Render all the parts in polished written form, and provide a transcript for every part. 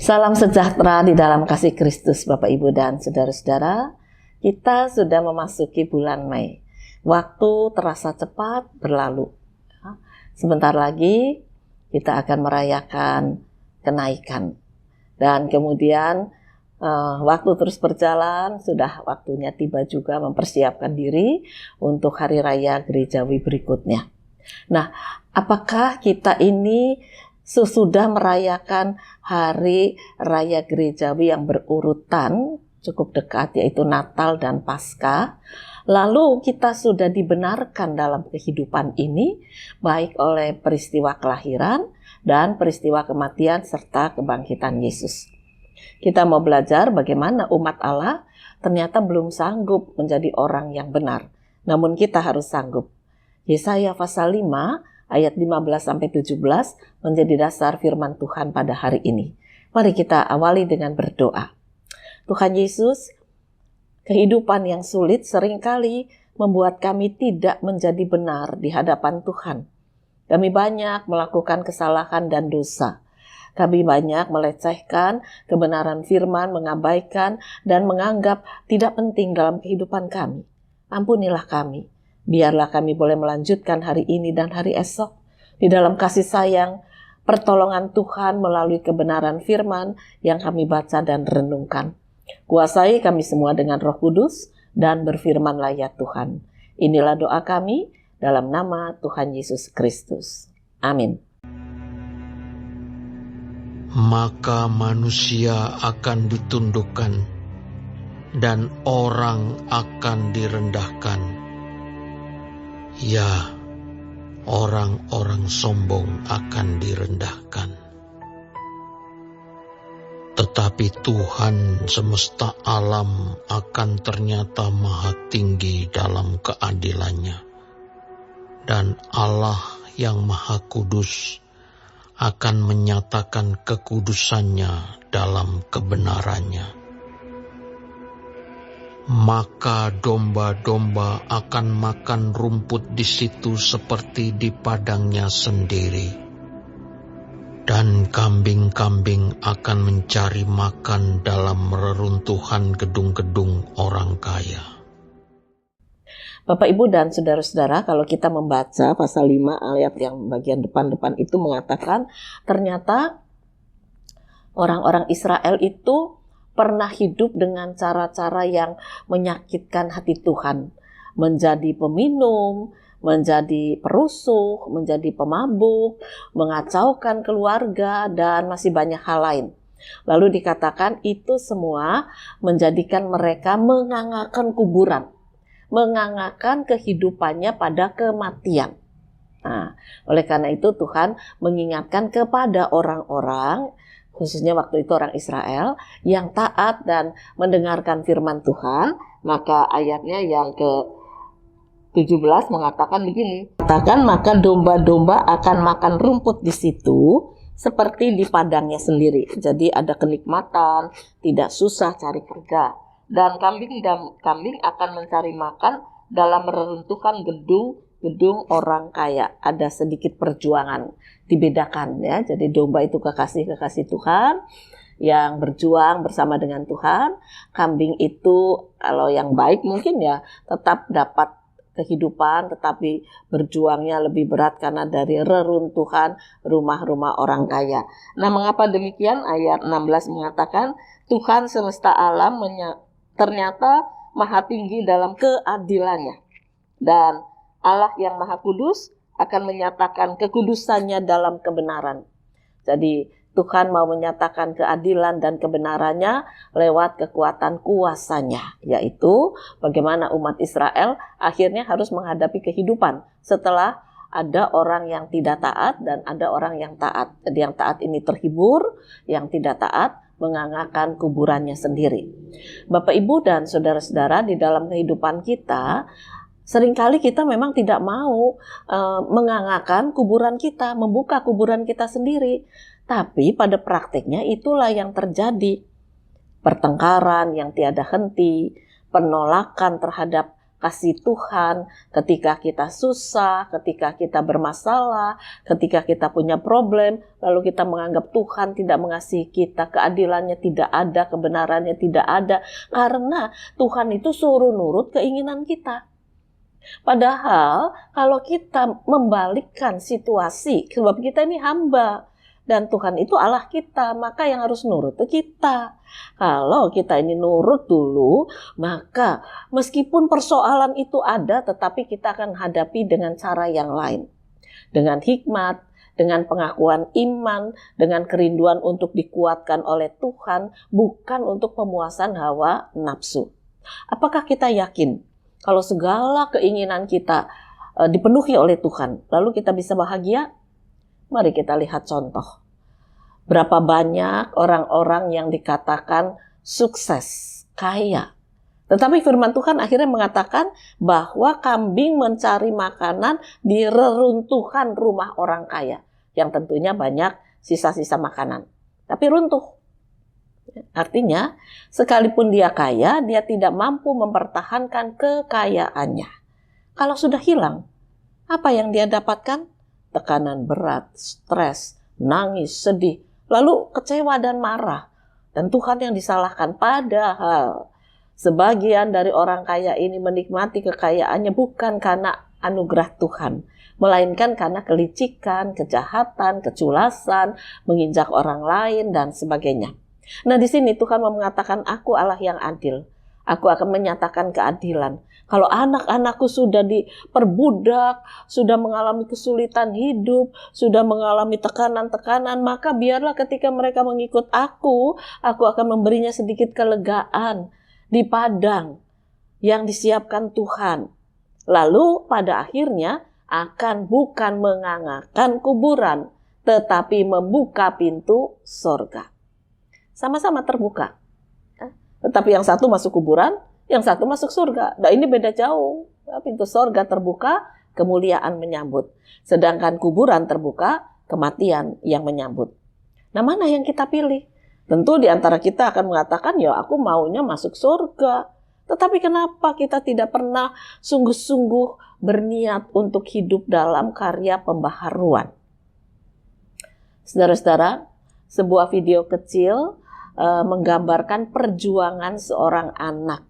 Salam sejahtera di dalam kasih Kristus, Bapak Ibu dan saudara-saudara. Kita sudah memasuki bulan Mei. Waktu terasa cepat berlalu. Sebentar lagi kita akan merayakan kenaikan. Dan kemudian waktu terus berjalan, sudah waktunya tiba juga mempersiapkan diri untuk hari raya gerejawi berikutnya. Nah, apakah kita ini sesudah merayakan hari raya gerejawi yang berurutan cukup dekat, yaitu Natal dan Paskah, lalu kita sudah dibenarkan dalam kehidupan ini baik oleh peristiwa kelahiran dan peristiwa kematian serta kebangkitan Yesus. Kita mau belajar bagaimana umat Allah ternyata belum sanggup menjadi orang yang benar, namun kita harus sanggup. Yesaya pasal 5 ayat 15-17 menjadi dasar firman Tuhan pada hari ini. Mari kita awali dengan berdoa. Tuhan Yesus, kehidupan yang sulit seringkali membuat kami tidak menjadi benar di hadapan Tuhan. Kami banyak melakukan kesalahan dan dosa. Kami banyak melecehkan kebenaran firman, mengabaikan dan menganggap tidak penting dalam kehidupan kami. Ampunilah kami. Biarlah kami boleh melanjutkan hari ini dan hari esok di dalam kasih sayang, pertolongan Tuhan melalui kebenaran firman yang kami baca dan renungkan. Kuasai kami semua dengan Roh Kudus dan berfirmanlah ya Tuhan. Inilah doa kami dalam nama Tuhan Yesus Kristus. Amin. Maka manusia akan ditundukkan dan orang akan direndahkan. Ya, orang-orang sombong akan direndahkan. Tetapi Tuhan semesta alam akan ternyata maha tinggi dalam keadilannya. Dan Allah yang maha kudus akan menyatakan kekudusannya dalam kebenarannya. Maka domba-domba akan makan rumput di situ seperti di padangnya sendiri. Dan kambing-kambing akan mencari makan dalam reruntuhan gedung-gedung orang kaya. Bapak, Ibu, dan saudara-saudara, kalau kita membaca pasal 5 ayat yang bagian depan-depan itu mengatakan ternyata orang-orang Israel itu pernah hidup dengan cara-cara yang menyakitkan hati Tuhan. Menjadi peminum, menjadi perusuh, menjadi pemabuk, mengacaukan keluarga, dan masih banyak hal lain. Lalu dikatakan itu semua menjadikan mereka mengangakan kuburan. Mengangakan kehidupannya pada kematian. Nah, oleh karena itu Tuhan mengingatkan kepada orang-orang, khususnya waktu itu orang Israel, yang taat dan mendengarkan firman Tuhan. Maka ayatnya yang ke-17 mengatakan begini. Katakan maka domba-domba akan makan rumput di situ seperti di padangnya sendiri. Jadi ada kenikmatan, tidak susah cari kerja. Dan kambing akan mencari makan dalam reruntuhan gedung orang kaya. Ada sedikit perjuangan, dibedakan ya. Jadi domba itu kekasih Tuhan yang berjuang bersama dengan Tuhan. Kambing itu kalau yang baik mungkin ya tetap dapat kehidupan, tetapi berjuangnya lebih berat karena dari reruntuhan rumah-rumah orang kaya. Nah, mengapa demikian? Ayat 16 mengatakan Tuhan semesta alam ternyata maha tinggi dalam keadilannya. Dan Allah yang maha kudus akan menyatakan kekudusannya dalam kebenaran. Jadi Tuhan mau menyatakan keadilan dan kebenarannya lewat kekuatan kuasanya. Yaitu bagaimana umat Israel akhirnya harus menghadapi kehidupan setelah ada orang yang tidak taat dan ada orang yang taat. Jadi yang taat ini terhibur, yang tidak taat mengangakan kuburannya sendiri. Bapak, Ibu, dan saudara-saudara, di dalam kehidupan kita seringkali kita memang tidak mau mengangakan kuburan kita, membuka kuburan kita sendiri. Tapi pada praktiknya itulah yang terjadi. Pertengkaran yang tiada henti, penolakan terhadap kasih Tuhan ketika kita susah, ketika kita bermasalah, ketika kita punya problem, lalu kita menganggap Tuhan tidak mengasihi kita, keadilannya tidak ada, kebenarannya tidak ada, karena Tuhan itu suruh nurut keinginan kita. Padahal kalau kita membalikkan situasi, sebab kita ini hamba, dan Tuhan itu Allah kita, maka yang harus nurut itu kita. Kalau kita ini nurut dulu, maka meskipun persoalan itu ada, tetapi kita akan hadapi dengan cara yang lain. Dengan hikmat, dengan pengakuan iman, dengan kerinduan untuk dikuatkan oleh Tuhan, bukan untuk pemuasan hawa nafsu. Apakah kita yakin kalau segala keinginan kita dipenuhi oleh Tuhan, lalu kita bisa bahagia? Mari kita lihat contoh. Berapa banyak orang-orang yang dikatakan sukses, kaya. Tetapi firman Tuhan akhirnya mengatakan bahwa kambing mencari makanan di reruntuhan rumah orang kaya. Yang tentunya banyak sisa-sisa makanan. Tapi runtuh. Artinya, sekalipun dia kaya, dia tidak mampu mempertahankan kekayaannya. Kalau sudah hilang, apa yang dia dapatkan? Tekanan berat, stres, nangis, sedih, lalu kecewa dan marah. Dan Tuhan yang disalahkan. Padahal sebagian dari orang kaya ini menikmati kekayaannya bukan karena anugerah Tuhan, melainkan karena kelicikan, kejahatan, keculasan, menginjak orang lain, dan sebagainya. Nah, di sini Tuhan mengatakan, aku Allah yang adil. Aku akan menyatakan keadilan. Kalau anak-anakku sudah diperbudak, sudah mengalami kesulitan hidup, sudah mengalami tekanan-tekanan, maka biarlah ketika mereka mengikut aku akan memberinya sedikit kelegaan di padang yang disiapkan Tuhan. Lalu pada akhirnya akan bukan mengangakan kuburan, tetapi membuka pintu sorga. Sama-sama terbuka. Tetapi yang satu masuk kuburan, yang satu masuk surga. Nah, ini beda jauh. Pintu surga terbuka, kemuliaan menyambut. Sedangkan kuburan terbuka, kematian yang menyambut. Nah, mana yang kita pilih? Tentu di antara kita akan mengatakan, ya aku maunya masuk surga. Tetapi kenapa kita tidak pernah sungguh-sungguh berniat untuk hidup dalam karya pembaharuan? Saudara-saudara, sebuah video kecil menggambarkan perjuangan seorang anak.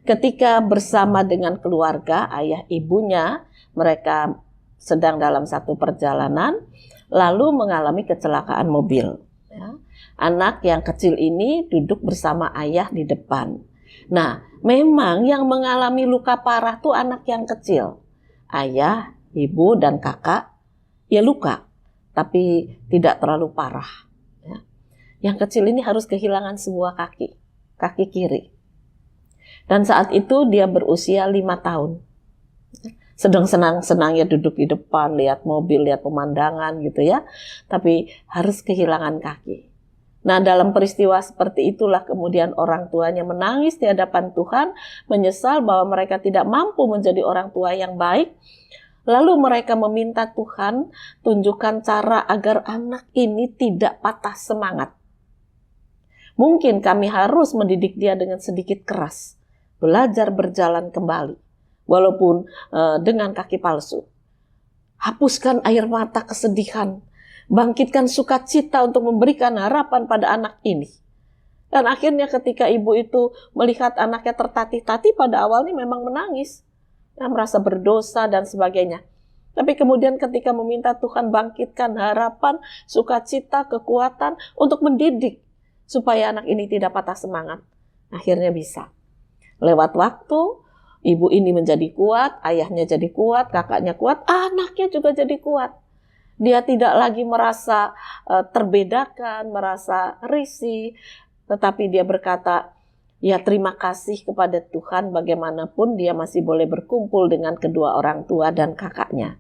Ketika bersama dengan keluarga, ayah ibunya, mereka sedang dalam satu perjalanan, lalu mengalami kecelakaan mobil. Anak yang kecil ini duduk bersama ayah di depan. Nah, memang yang mengalami luka parah tuh anak yang kecil. Ayah, ibu, dan kakak, ya luka, tapi tidak terlalu parah. Yang kecil ini harus kehilangan sebuah kaki kiri. Dan saat itu dia berusia 5 tahun. Sedang senang-senangnya duduk di depan, lihat mobil, lihat pemandangan gitu ya. Tapi harus kehilangan kaki. Nah, dalam peristiwa seperti itulah kemudian orang tuanya menangis di hadapan Tuhan, menyesal bahwa mereka tidak mampu menjadi orang tua yang baik. Lalu mereka meminta Tuhan tunjukkan cara agar anak ini tidak patah semangat. Mungkin kami harus mendidik dia dengan sedikit keras, belajar berjalan kembali, walaupun dengan kaki palsu. Hapuskan air mata kesedihan, bangkitkan sukacita untuk memberikan harapan pada anak ini. Dan akhirnya ketika ibu itu melihat anaknya tertatih-tatih, pada awalnya memang menangis, merasa berdosa dan sebagainya. Tapi kemudian ketika meminta Tuhan bangkitkan harapan, sukacita, kekuatan untuk mendidik, supaya anak ini tidak patah semangat. Akhirnya bisa. Lewat waktu, ibu ini menjadi kuat, ayahnya jadi kuat, kakaknya kuat, anaknya juga jadi kuat. Dia tidak lagi merasa terbedakan, merasa risih, tetapi dia berkata, ya terima kasih kepada Tuhan bagaimanapun dia masih boleh berkumpul dengan kedua orang tua dan kakaknya.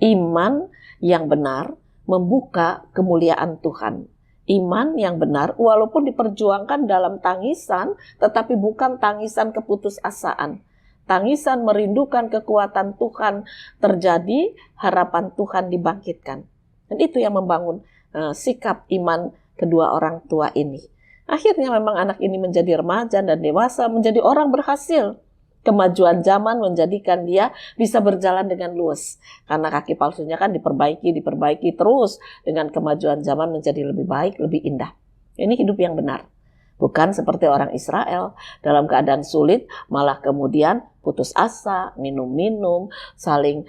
Iman yang benar membuka kemuliaan Tuhan. Iman yang benar walaupun diperjuangkan dalam tangisan, tetapi bukan tangisan keputusasaan. Tangisan merindukan kekuatan Tuhan terjadi, harapan Tuhan dibangkitkan. Dan itu yang membangun sikap iman kedua orang tua ini. Akhirnya memang anak ini menjadi remaja dan dewasa, menjadi orang berhasil. Kemajuan zaman menjadikan dia bisa berjalan dengan luas. Karena kaki palsunya kan diperbaiki terus. Dengan kemajuan zaman menjadi lebih baik, lebih indah. Ini hidup yang benar. Bukan seperti orang Israel dalam keadaan sulit malah kemudian putus asa, minum-minum, saling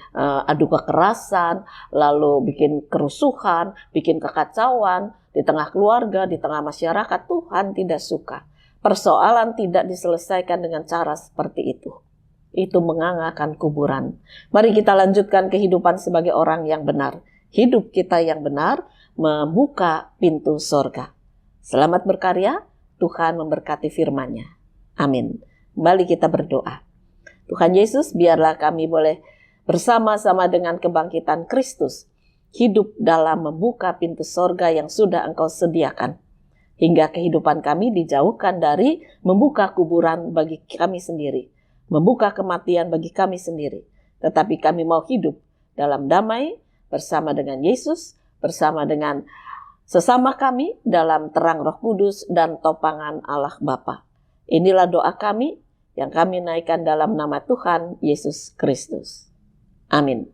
adu kekerasan, lalu bikin kerusuhan, bikin kekacauan di tengah keluarga, di tengah masyarakat. Tuhan tidak suka. Persoalan tidak diselesaikan dengan cara seperti itu. Itu mengangakan kuburan. Mari kita lanjutkan kehidupan sebagai orang yang benar. Hidup kita yang benar membuka pintu sorga. Selamat berkarya, Tuhan memberkati firman-Nya. Amin. Kembali kita berdoa. Tuhan Yesus, biarlah kami boleh bersama-sama dengan kebangkitan Kristus hidup dalam membuka pintu sorga yang sudah Engkau sediakan. Hingga kehidupan kami dijauhkan dari membuka kuburan bagi kami sendiri. Membuka kematian bagi kami sendiri. Tetapi kami mau hidup dalam damai bersama dengan Yesus, bersama dengan sesama kami dalam terang Roh Kudus dan topangan Allah Bapa. Inilah doa kami yang kami naikkan dalam nama Tuhan Yesus Kristus. Amin.